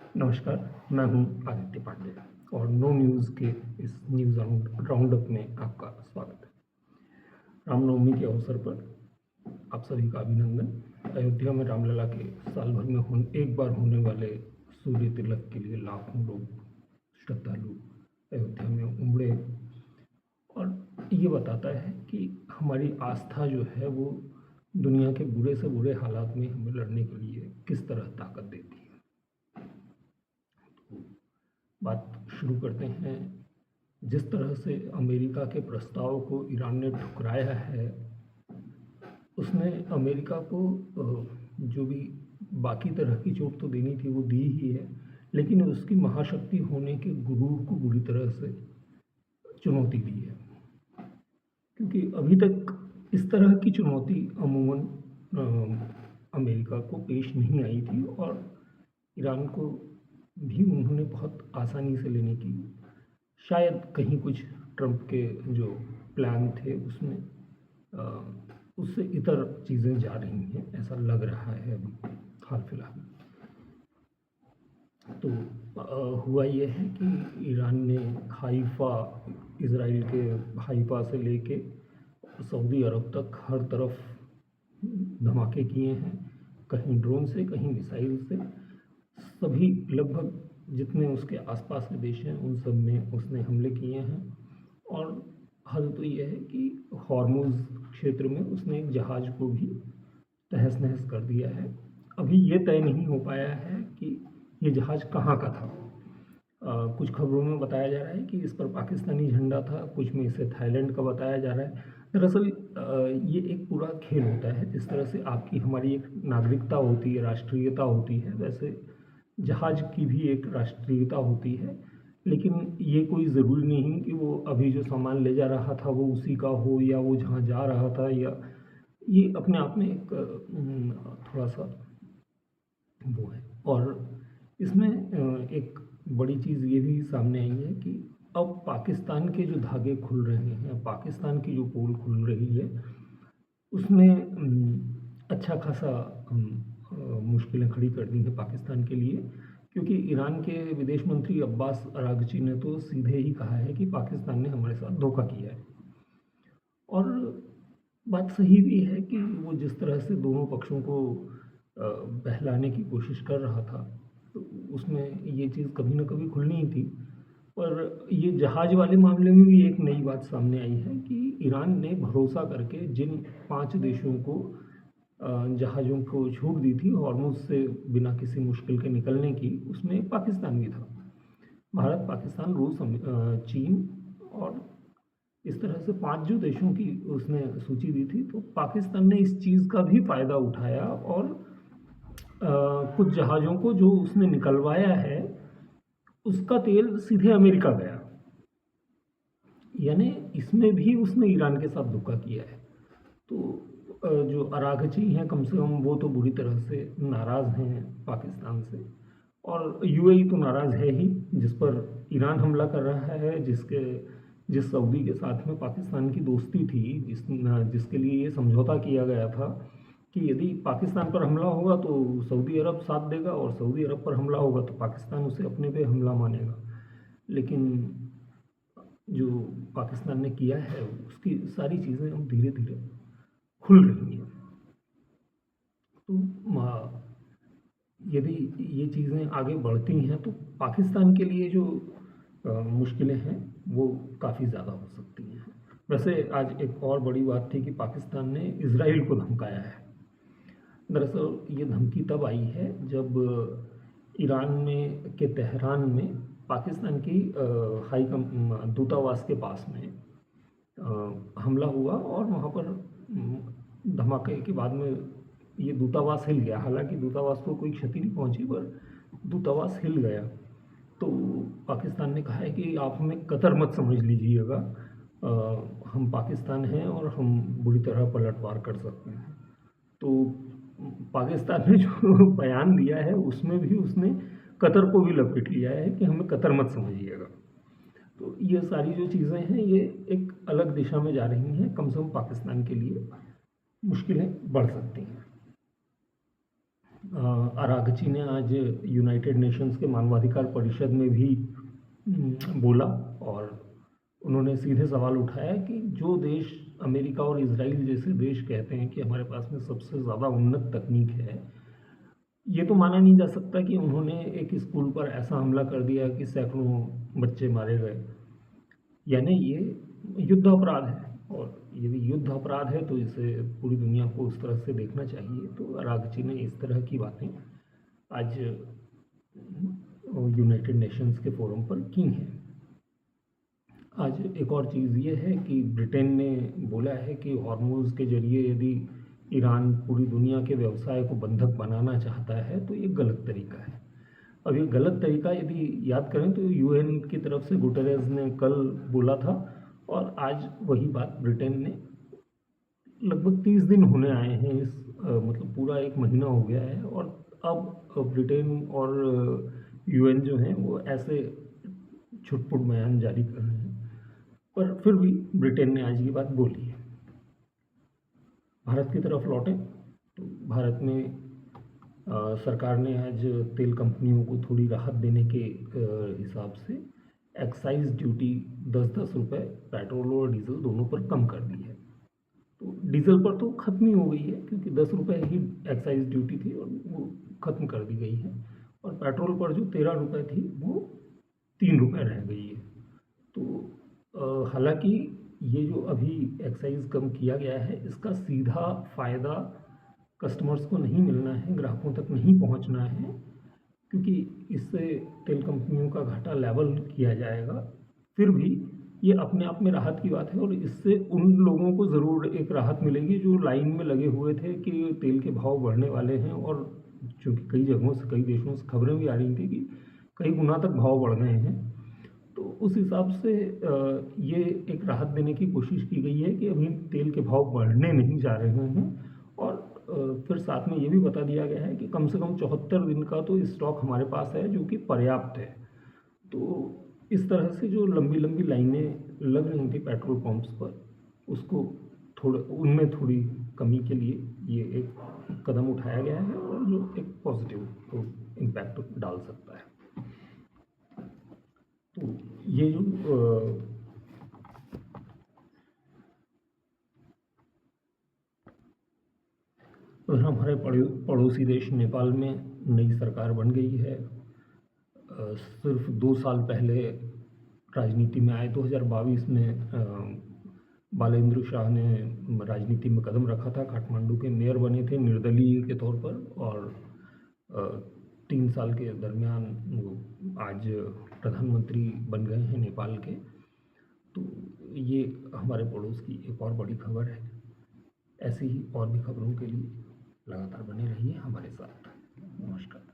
नमस्कार, मैं हूं आदित्य पांडे और नो न्यूज़ के इस न्यूज़ राउंडअप में आपका स्वागत है। रामनवमी के अवसर पर आप सभी का अभिनंदन। अयोध्या में रामलला के साल भर में एक बार होने वाले सूर्य तिलक के लिए लाखों लोग श्रद्धालु अयोध्या में उमड़े और ये बताता है कि हमारी आस्था जो है वो दुनिया के बुरे से बुरे हालात में हमें लड़ने के लिए किस तरह ताकत देती है। बात शुरू करते हैं। जिस तरह से अमेरिका के प्रस्ताव को ईरान ने ठुकराया है, उसने अमेरिका को जो भी बाकी तरह की चोट तो देनी थी वो दी ही है, लेकिन उसकी महाशक्ति होने के गुरूर को बुरी तरह से चुनौती दी है, क्योंकि अभी तक इस तरह की चुनौती अमूमन अमेरिका को पेश नहीं आई थी और ईरान को भी उन्होंने बहुत आसानी से लेने की, शायद कहीं कुछ ट्रंप के जो प्लान थे उसमें उससे इतर चीज़ें जा रही हैं, ऐसा लग रहा है अभी हाल फिलहाल। तो हुआ ये है कि ईरान ने हाइफा, इज़राइल के हाइफा से लेके सऊदी अरब तक हर तरफ धमाके किए हैं, कहीं ड्रोन से कहीं मिसाइल से। सभी लगभग जितने उसके आसपास के देश हैं उन सब में उसने हमले किए हैं। और हद तो यह है कि हॉर्मुज़ क्षेत्र में उसने एक जहाज़ को भी तहस नहस कर दिया है। अभी ये तय नहीं हो पाया है कि ये जहाज़ कहाँ का था। कुछ खबरों में बताया जा रहा है कि इस पर पाकिस्तानी झंडा था, कुछ में इसे थाईलैंड का बताया जा रहा है। दरअसल ये एक पूरा खेल होता है। जिस तरह से आपकी हमारी एक नागरिकता होती है, राष्ट्रीयता होती है, वैसे जहाज़ की भी एक राष्ट्रीयता होती है। लेकिन ये कोई ज़रूरी नहीं कि वो अभी जो सामान ले जा रहा था वो उसी का हो, या वो जहाँ जा रहा था, या ये अपने आप में एक थोड़ा-सा वो है। और इसमें एक बड़ी चीज़ ये भी सामने आई है कि अब पाकिस्तान के जो धागे खुल रहे हैं, पाकिस्तान की जो पोल खुल रही है, उसने अच्छा खासा मुश्किलें खड़ी कर दी हैं पाकिस्तान के लिए, क्योंकि ईरान के विदेश मंत्री अब्बास अरागची ने तो सीधे ही कहा है कि पाकिस्तान ने हमारे साथ धोखा किया है। और बात सही भी है कि वो जिस तरह से दोनों पक्षों को बहलाने की कोशिश कर रहा था, तो उसमें ये चीज़ कभी ना कभी खुलनी ही थी। पर ये जहाज़ वाले मामले में भी एक नई बात सामने आई है कि ईरान ने भरोसा करके जिन 5 देशों को जहाज़ों को छूट दी थी हॉर्मुज़ से बिना किसी मुश्किल के निकलने की, उसमें पाकिस्तान भी था। भारत, पाकिस्तान, रूस, चीन और इस तरह से 5 जो देशों की उसने सूची दी थी, तो पाकिस्तान ने इस चीज़ का भी फ़ायदा उठाया और कुछ जहाज़ों को जो उसने निकलवाया है, उसका तेल सीधे अमेरिका गया। यानी इसमें भी उसने ईरान के साथ धोखा किया है। तो जो अरागची हैं, कम से कम वो तो बुरी तरह से नाराज़ हैं पाकिस्तान से, और यूएई तो नाराज़ है ही, जिस पर ईरान हमला कर रहा है, जिस सऊदी के साथ में पाकिस्तान की दोस्ती थी, जिसके लिए ये समझौता किया गया था कि यदि पाकिस्तान पर हमला होगा तो सऊदी अरब साथ देगा, और सऊदी अरब पर हमला होगा तो पाकिस्तान उसे अपने पे हमला मानेगा। लेकिन जो पाकिस्तान ने किया है, उसकी सारी चीज़ें अब धीरे धीरे खुल रही हैं। तो यदि ये चीज़ें आगे बढ़ती हैं तो पाकिस्तान के लिए जो मुश्किलें हैं वो काफ़ी ज़्यादा हो सकती हैं। वैसे आज एक और बड़ी बात थी कि पाकिस्तान ने इज़राइल को धमकाया है। दरअसल ये धमकी तब आई है जब ईरान में के तेहरान में पाकिस्तान की दूतावास के पास में हमला हुआ, और वहाँ पर धमाके के बाद में ये दूतावास हिल गया। हालांकि दूतावास को कोई क्षति नहीं पहुंची, पर दूतावास हिल गया। तो पाकिस्तान ने कहा है कि आप हमें कतर मत समझ लीजिएगा, हम पाकिस्तान हैं और हम बुरी तरह पलटवार कर सकते हैं। तो पाकिस्तान ने जो बयान दिया है उसमें भी उसने कतर को भी लपेट लिया है कि हमें कतर मत समझिएगा। तो ये सारी जो चीज़ें हैं ये एक अलग दिशा में जा रही हैं। कम से कम पाकिस्तान के लिए मुश्किलें बढ़ सकती हैं। अरागची ने आज यूनाइटेड नेशंस के मानवाधिकार परिषद में भी बोला और उन्होंने सीधे सवाल उठाया कि जो देश अमेरिका और इजराइल जैसे देश कहते हैं कि हमारे पास में सबसे ज़्यादा उन्नत तकनीक है, ये तो माना नहीं जा सकता कि उन्होंने एक स्कूल पर ऐसा हमला कर दिया कि सैकड़ों बच्चे मारे गए। यानी ये युद्ध अपराध है और यदि युद्ध अपराध है तो इसे पूरी दुनिया को उस तरह से देखना चाहिए। तो अरागची ने इस तरह की बातें आज यूनाइटेड नेशंस के फोरम पर की हैं। आज एक और चीज़ ये है कि ब्रिटेन ने बोला है कि हॉर्मोज़ के जरिए यदि ईरान पूरी दुनिया के व्यवसाय को बंधक बनाना चाहता है तो ये गलत तरीका है। अब ये गलत तरीका यदि याद करें तो यूएन की तरफ से गुटेरेस ने कल बोला था और आज वही बात ब्रिटेन ने लगभग 30 दिन होने आए हैं मतलब पूरा एक महीना हो गया है और अब ब्रिटेन और यूएन जो हैं वो ऐसे छुटपुट बयान जारी कर रहे हैं, पर फिर भी ब्रिटेन ने आज ये बात बोली है। भारत की तरफ लौटें तो भारत में सरकार ने आज तेल कंपनियों को थोड़ी राहत देने के हिसाब से एक्साइज ड्यूटी 10-10 रुपये पेट्रोल और डीजल दोनों पर कम कर दी है। तो डीजल पर तो ख़त्म ही हो गई है क्योंकि 10 रुपये ही एक्साइज ड्यूटी थी और वो ख़त्म कर दी गई है और पेट्रोल पर जो 13 रुपये थी वो 3 रुपये रह गई है। तो हालांकि ये जो अभी एक्साइज कम किया गया है इसका सीधा फ़ायदा कस्टमर्स को नहीं मिलना है, ग्राहकों तक नहीं पहुंचना है, क्योंकि इससे तेल कंपनियों का घाटा लेवल किया जाएगा। फिर भी ये अपने आप में राहत की बात है और इससे उन लोगों को ज़रूर एक राहत मिलेगी जो लाइन में लगे हुए थे कि तेल के भाव बढ़ने वाले हैं। और चूँकि कई जगहों से, कई देशों से खबरें भी आ रही थी कि कई गुना तक भाव बढ़ गए हैं, तो उस हिसाब से ये एक राहत देने की कोशिश की गई है कि अभी तेल के भाव बढ़ने नहीं जा रहे हैं। और फिर साथ में ये भी बता दिया गया है कि कम से कम 74 दिन का तो स्टॉक हमारे पास है जो कि पर्याप्त है। तो इस तरह से जो लंबी लंबी लाइनें लग रही थी पेट्रोल पंप्स पर, उसको उनमें थोड़ी कमी के लिए ये एक कदम उठाया गया है और जो एक पॉजिटिव इम्पैक्ट डाल सकता है। तो ये जो हमारे पड़ोसी देश नेपाल में नई सरकार बन गई है। सिर्फ 2 साल पहले राजनीति में आए 2022 में बालेंद्र शाह ने राजनीति में कदम रखा था, काठमांडू के मेयर बने थे निर्दलीय के तौर पर और 3 साल के दरमियान वो आज प्रधानमंत्री बन गए हैं नेपाल के। तो ये हमारे पड़ोस की एक और बड़ी खबर है। ऐसी ही और भी खबरों के लिए लगातार बने रहिए हमारे साथ। नमस्कार।